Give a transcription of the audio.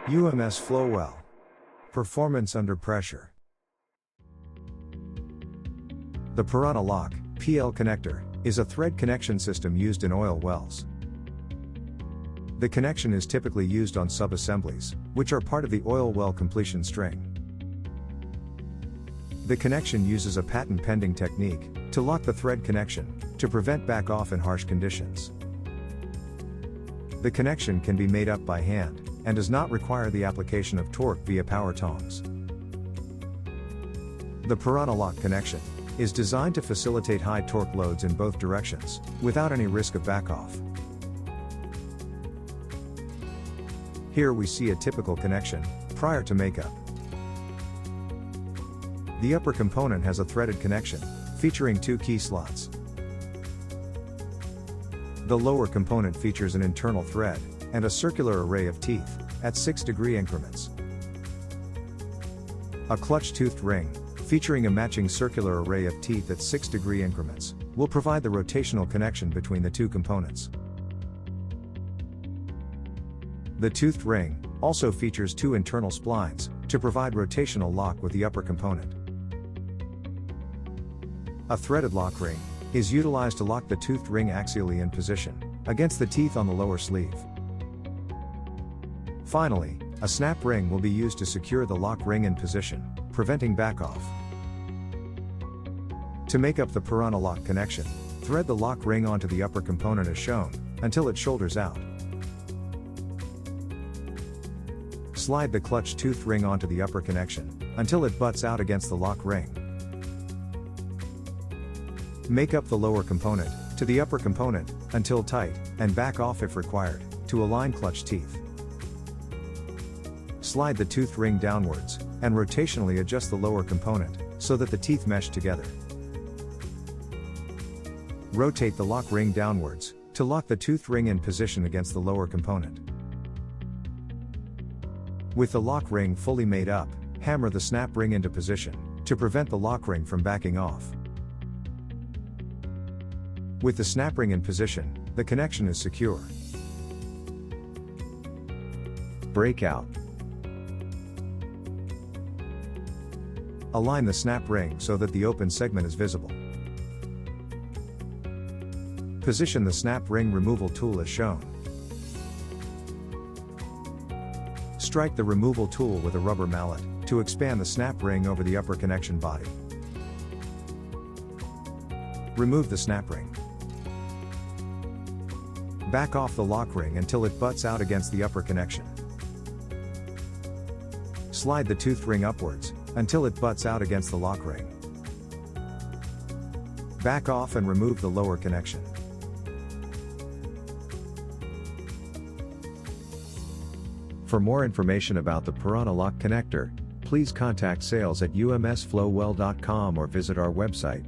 UMS Flowell. Performance under pressure. The Piranha Lock (PL) connector is a thread connection system used in oil wells. The connection is typically used on sub-assemblies, which are part of the oil well completion string. The connection uses a patent-pending technique to lock the thread connection to prevent back-off in harsh conditions. The connection can be made up by hand and does not require the application of torque via power tongs. The Piranha Lock connection is designed to facilitate high torque loads in both directions, without any risk of back-off. Here we see a typical connection, prior to makeup. The upper component has a threaded connection, featuring 2 key slots. The lower component features an internal thread, and a circular array of teeth, at 6-degree increments. A clutch-toothed ring, featuring a matching circular array of teeth at 6-degree increments, will provide the rotational connection between the two components. The toothed ring also features 2 internal splines, to provide rotational lock with the upper component. A threaded lock ring is utilized to lock the toothed ring axially in position, against the teeth on the lower sleeve. Finally, a snap ring will be used to secure the lock ring in position, preventing back-off. To make up the Piranha Lock connection, thread the lock ring onto the upper component as shown, until it shoulders out. Slide the clutch tooth ring onto the upper connection, until it butts out against the lock ring. Make up the lower component to the upper component, until tight, and back off if required, to align clutch teeth. Slide the tooth ring downwards, and rotationally adjust the lower component, so that the teeth mesh together. Rotate the lock ring downwards, to lock the tooth ring in position against the lower component. With the lock ring fully made up, hammer the snap ring into position, to prevent the lock ring from backing off. With the snap ring in position, the connection is secure. Breakout. Align the snap ring so that the open segment is visible. Position the snap ring removal tool as shown. Strike the removal tool with a rubber mallet, to expand the snap ring over the upper connection body. Remove the snap ring. Back off the lock ring until it butts out against the upper connection. Slide the tooth ring upwards, until it butts out against the lock ring. Back off and remove the lower connection. For more information about the Piranha Lock connector, please contact sales@umsflowwell.com or visit our website,